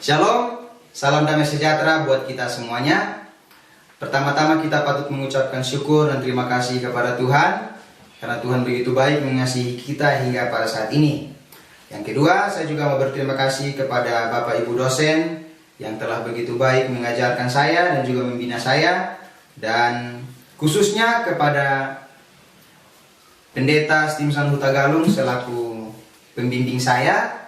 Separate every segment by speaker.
Speaker 1: Shalom, salam damai sejahtera buat kita semuanya. Pertama-tama kita patut mengucapkan syukur dan terima kasih kepada Tuhan, karena Tuhan begitu baik mengasihi kita hingga pada saat ini. Yang kedua, saya juga mau berterima kasih kepada Bapak Ibu dosen yang telah begitu baik mengajarkan saya dan juga membina saya, dan khususnya kepada Pendeta Stimson Huta Galung selaku pembimbing saya,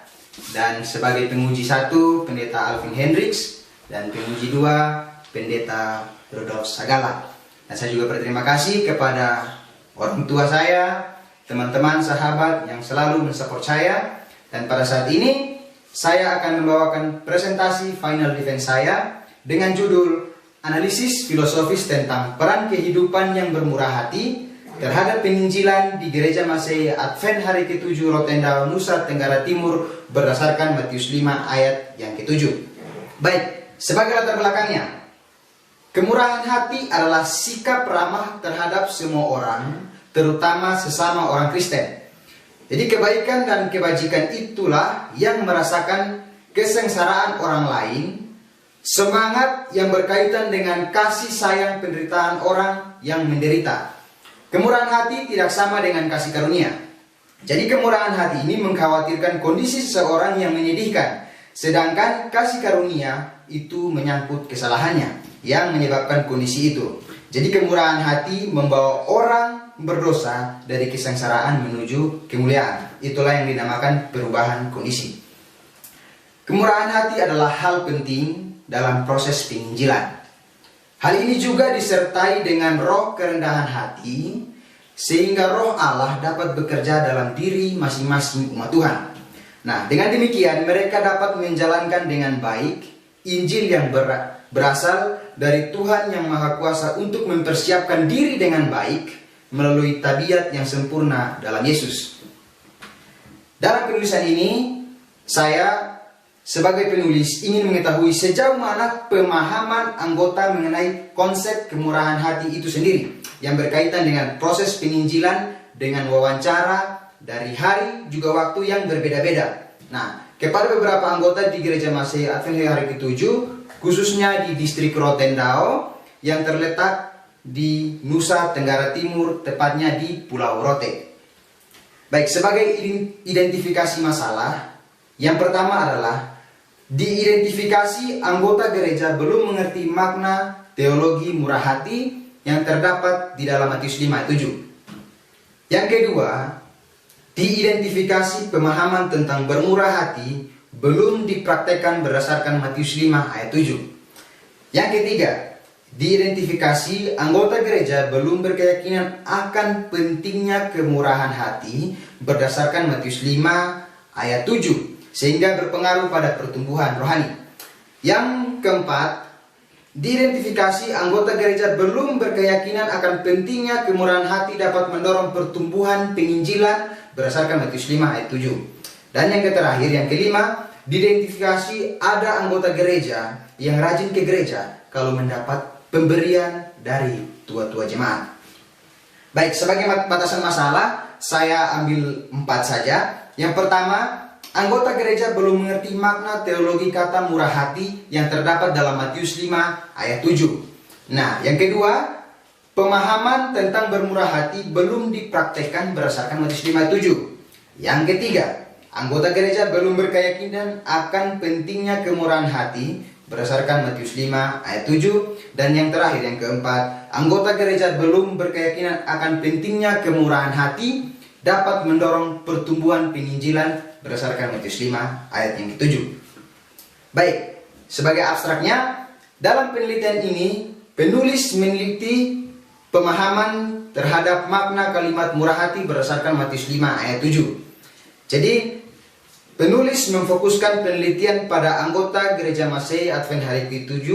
Speaker 1: dan sebagai penguji 1 Pendeta Alvin Hendricks, dan penguji 2 Pendeta Rudolf Sagala. Dan saya juga berterima kasih kepada orang tua saya, teman-teman, sahabat yang selalu mensupport saya. Dan pada saat ini saya akan membawakan presentasi final defense saya dengan judul Analisis Filosofis tentang Peran Kehidupan yang Bermurah Hati terhadap penginjilan di Gereja Masehi Advent Hari ke-7 Rotendao, Nusa Tenggara Timur berdasarkan Matius 5 ayat yang ke-7. Baik, sebagai latar belakangnya, kemurahan hati adalah sikap ramah terhadap semua orang, terutama sesama orang Kristen. Jadi kebaikan dan kebajikan itulah yang merasakan kesengsaraan orang lain, semangat yang berkaitan dengan kasih sayang penderitaan orang yang menderita. Kemurahan hati tidak sama dengan kasih karunia. Jadi kemurahan hati ini mengkhawatirkan kondisi seseorang yang menyedihkan, sedangkan kasih karunia itu menyangkut kesalahannya yang menyebabkan kondisi itu. Jadi kemurahan hati membawa orang berdosa dari kesengsaraan menuju kemuliaan. Itulah yang dinamakan perubahan kondisi. Kemurahan hati adalah hal penting dalam proses penginjilan. Hal ini juga disertai dengan roh kerendahan hati, sehingga roh Allah dapat bekerja dalam diri masing-masing umat Tuhan. Nah, dengan demikian mereka dapat menjalankan dengan baik Injil yang berasal dari Tuhan yang Maha Kuasa untuk mempersiapkan diri dengan baik melalui tabiat yang sempurna dalam Yesus. Dalam penulisan ini, saya sebagai penulis ingin mengetahui sejauh mana pemahaman anggota mengenai konsep kemurahan hati itu sendiri, yang berkaitan dengan proses penginjilan dengan wawancara dari hari juga waktu yang berbeda-beda. Nah, kepada beberapa anggota di Gereja Masehi Advent Hari ke-7, khususnya di distrik Rotendao yang terletak di Nusa Tenggara Timur, tepatnya di Pulau Rote. Baik, sebagai identifikasi masalah, yang pertama adalah diidentifikasi anggota gereja belum mengerti makna teologi murah hati yang terdapat di dalam Matius 5 ayat 7. Yang kedua, diidentifikasi pemahaman tentang bermurah hati belum dipraktekkan berdasarkan Matius 5 ayat 7. Yang ketiga, diidentifikasi anggota gereja belum berkeyakinan akan pentingnya kemurahan hati berdasarkan Matius 5 ayat 7, sehingga berpengaruh pada pertumbuhan rohani. Yang keempat, diidentifikasi anggota gereja belum berkeyakinan akan pentingnya kemurahan hati dapat mendorong pertumbuhan penginjilan berdasarkan Matius 5 ayat 7. Dan yang terakhir, yang kelima, diidentifikasi ada anggota gereja yang rajin ke gereja kalau mendapat pemberian dari tua-tua jemaat. Baik, sebagai batasan masalah, saya ambil 4 saja. Yang pertama, anggota gereja belum mengerti makna teologi kata murah hati yang terdapat dalam Matius 5 ayat 7. Nah, yang kedua, pemahaman tentang bermurah hati belum dipraktekkan berdasarkan Matius 5 ayat 7. Yang ketiga, anggota gereja belum berkeyakinan akan pentingnya kemurahan hati berdasarkan Matius 5 ayat 7. Dan yang terakhir, yang keempat, anggota gereja belum berkeyakinan akan pentingnya kemurahan hati dapat mendorong pertumbuhan penginjilan berdasarkan Matius 5 ayat yang ke-7. Baik, sebagai abstraknya, dalam penelitian ini penulis meneliti pemahaman terhadap makna kalimat murah hati berdasarkan Matius 5 ayat 7. Jadi, penulis memfokuskan penelitian pada anggota Gereja Masehi Advent Hari ke-7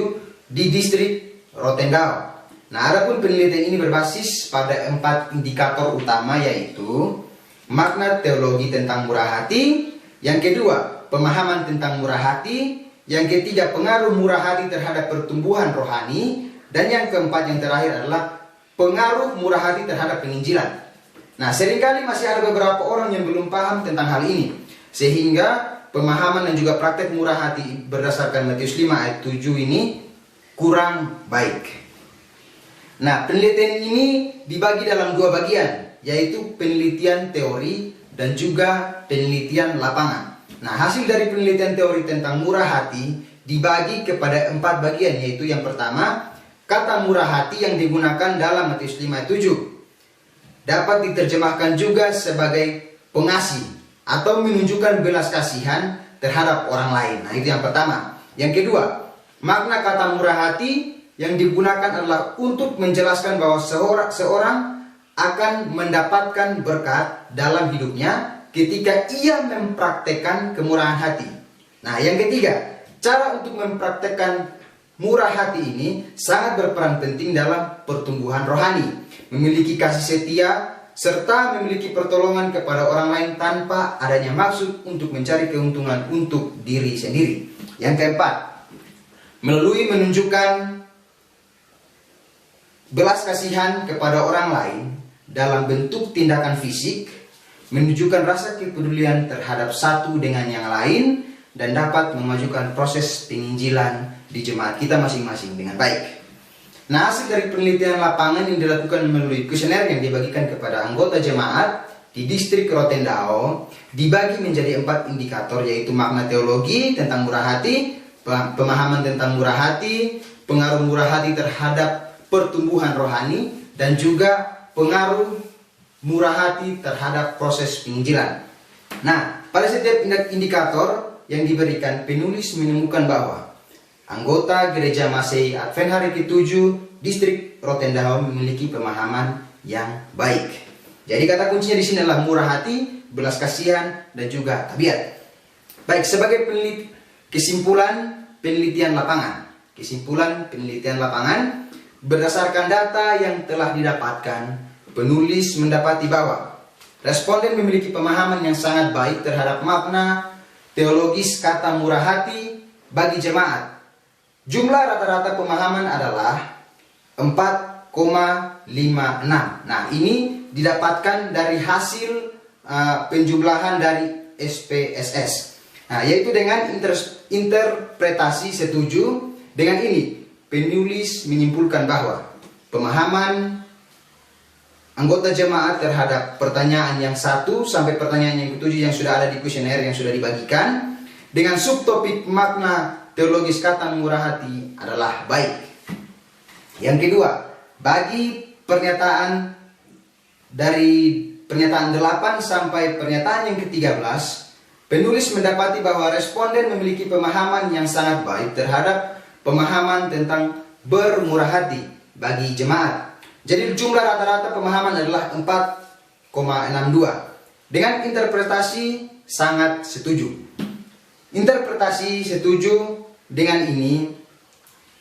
Speaker 1: di distrik Rotendao. Nah, adapun penelitian ini berbasis pada 4 indikator utama, yaitu makna teologi tentang murah hati, yang kedua, pemahaman tentang murah hati, yang ketiga, pengaruh murah hati terhadap pertumbuhan rohani, dan yang keempat, yang terakhir adalah pengaruh murah hati terhadap penginjilan. Nah, seringkali masih ada beberapa orang yang belum paham tentang hal ini, sehingga pemahaman dan juga praktek murah hati berdasarkan Matius 5 ayat 7 ini kurang baik. Nah, penelitian ini dibagi dalam dua bagian, yaitu penelitian teori dan juga penelitian lapangan. Nah, hasil dari penelitian teori tentang murah hati dibagi kepada 4 bagian, yaitu yang pertama, kata murah hati yang digunakan dalam Matius 5 ayat 7 dapat diterjemahkan juga sebagai pengasih atau menunjukkan belas kasihan terhadap orang lain. Nah, itu yang pertama. Yang kedua, makna kata murah hati yang digunakan adalah untuk menjelaskan bahwa seorang akan mendapatkan berkat dalam hidupnya ketika ia mempraktekkan kemurahan hati. Nah, yang ketiga, cara untuk mempraktekkan murah hati ini sangat berperan penting dalam pertumbuhan rohani, memiliki kasih setia, serta memiliki pertolongan kepada orang lain tanpa adanya maksud untuk mencari keuntungan untuk diri sendiri. Yang keempat, melalui menunjukkan belas kasihan kepada orang lain dalam bentuk tindakan fisik, menunjukkan rasa kepedulian terhadap satu dengan yang lain, dan dapat memajukan proses penginjilan di jemaat kita masing-masing dengan baik. Nah, hasil dari penelitian lapangan yang dilakukan melalui kuesioner yang dibagikan kepada anggota jemaat di distrik Rotendao dibagi menjadi 4 indikator, yaitu makna teologi tentang murah hati, pemahaman tentang murah hati, pengaruh murah hati terhadap pertumbuhan rohani, dan juga pengaruh murah hati terhadap proses penginjilan. Nah, pada setiap indikator yang diberikan, penulis menemukan bahwa anggota Gereja Masehi Advent Hari ke-7 distrik Rotendao memiliki pemahaman yang baik. Jadi kata kuncinya di sini adalah murah hati, belas kasihan, dan juga tabiat. Baik, sebagai kesimpulan penelitian lapangan. Kesimpulan penelitian lapangan, berdasarkan data yang telah didapatkan, penulis mendapati bahwa responden memiliki pemahaman yang sangat baik terhadap makna teologis kata murah hati bagi jemaat. Jumlah rata-rata pemahaman adalah 4,56. Nah, ini didapatkan dari hasil penjumlahan dari SPSS. Nah, yaitu dengan interpretasi setuju. Dengan ini, penulis menyimpulkan bahwa pemahaman anggota jemaat terhadap pertanyaan yang 1 sampai pertanyaan yang ke-7 yang sudah ada di kuesioner yang sudah dibagikan dengan subtopik makna teologis kata murah hati adalah baik. Yang kedua, bagi pernyataan dari pernyataan 8 sampai pernyataan yang ke-13, penulis mendapati bahwa responden memiliki pemahaman yang sangat baik terhadap pemahaman tentang bermurah hati bagi jemaat. Jadi jumlah rata-rata pemahaman adalah 4,62. Dengan interpretasi sangat setuju. Interpretasi setuju. Dengan ini,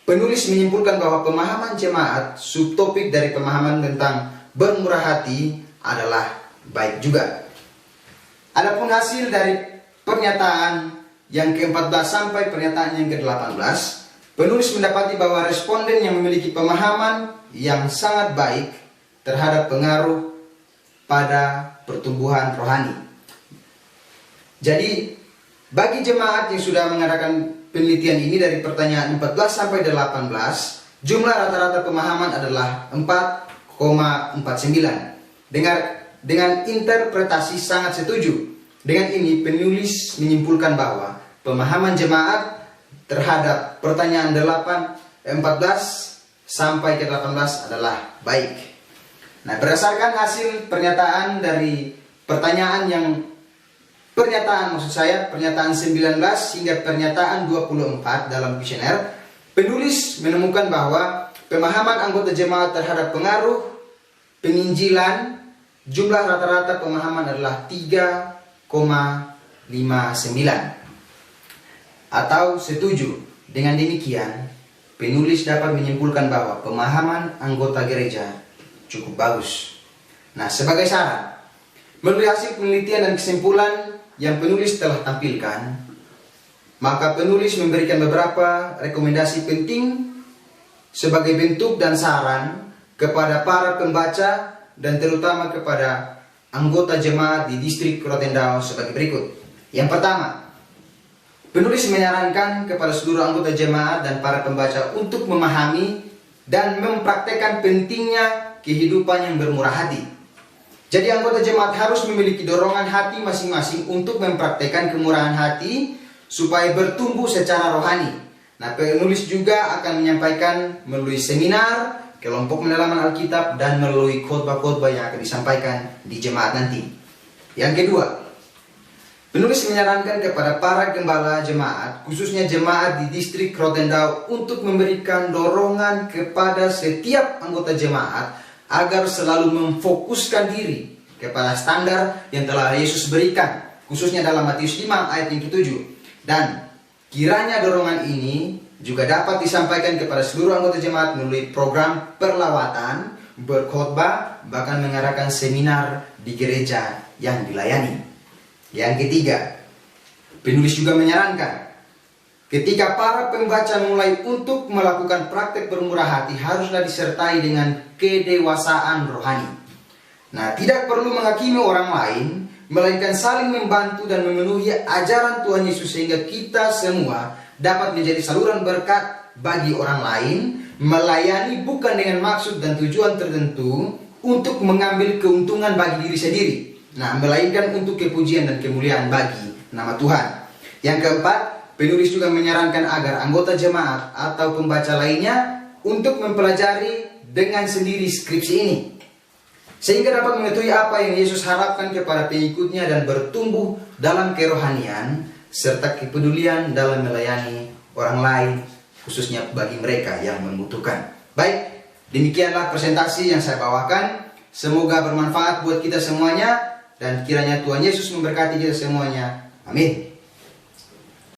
Speaker 1: penulis menyimpulkan bahwa pemahaman jemaat subtopik dari pemahaman tentang bermurah hati adalah baik juga. Adapun hasil dari pernyataan yang ke-14 sampai pernyataan yang ke-18, penulis mendapati bahwa responden yang memiliki pemahaman yang sangat baik terhadap pengaruh pada pertumbuhan rohani. Jadi, bagi jemaat yang sudah mengadakan penelitian ini dari pertanyaan 14 sampai 18, jumlah rata-rata pemahaman adalah 4,49. Dengan interpretasi sangat setuju. Dengan ini penulis menyimpulkan bahwa pemahaman jemaat terhadap pertanyaan 14 sampai ke 18 adalah baik. Nah, berdasarkan hasil pernyataan dari pernyataan 19 hingga pernyataan 24 dalam kuesioner, penulis menemukan bahwa pemahaman anggota jemaat terhadap pengaruh penginjilan, jumlah rata-rata pemahaman adalah 3,59 atau setuju. Dengan demikian, penulis dapat menyimpulkan bahwa pemahaman anggota gereja cukup bagus. Nah, sebagai syarat, melalui hasil penelitian dan kesimpulan yang penulis telah tampilkan, maka penulis memberikan beberapa rekomendasi penting sebagai bentuk dan saran kepada para pembaca dan terutama kepada anggota jemaat di distrik Rotendao sebagai berikut. Yang pertama, Penulis menyarankan kepada seluruh anggota jemaat dan para pembaca untuk memahami dan mempraktekkan pentingnya kehidupan yang bermurah hati. Jadi anggota jemaat harus memiliki dorongan hati masing-masing untuk mempraktekkan kemurahan hati supaya bertumbuh secara rohani. Nah, penulis juga akan menyampaikan melalui seminar, kelompok pendalaman Alkitab, dan melalui khotbah-khotbah yang akan disampaikan di jemaat nanti. Yang kedua, penulis menyarankan kepada para gembala jemaat, khususnya jemaat di distrik Rotendau, untuk memberikan dorongan kepada setiap anggota jemaat agar selalu memfokuskan diri kepada standar yang telah Yesus berikan, khususnya dalam Matius 5 ayat yang ke-7. Dan kiranya dorongan ini juga dapat disampaikan kepada seluruh anggota jemaat melalui program perlawatan, berkhotbah, bahkan mengadakan seminar di gereja yang dilayani. Yang ketiga, penulis juga menyarankan ketika para pembaca mulai untuk melakukan praktek bermurah hati, haruslah disertai dengan kedewasaan rohani. Nah, tidak perlu menghakimi orang lain, melainkan saling membantu dan memenuhi ajaran Tuhan Yesus sehingga kita semua dapat menjadi saluran berkat bagi orang lain, melayani bukan dengan maksud dan tujuan tertentu untuk mengambil keuntungan bagi diri sendiri. Nah, melainkan untuk kepujian dan kemuliaan bagi nama Tuhan. Yang keempat, penulis juga menyarankan agar anggota jemaat atau pembaca lainnya untuk mempelajari dengan sendiri skripsi ini, sehingga dapat mengetahui apa yang Yesus harapkan kepada pengikutnya dan bertumbuh dalam kerohanian serta kepedulian dalam melayani orang lain, khususnya bagi mereka yang membutuhkan. Baik, demikianlah presentasi yang saya bawakan. Semoga bermanfaat buat kita semuanya, dan kiranya Tuhan Yesus memberkati kita semuanya. Amin.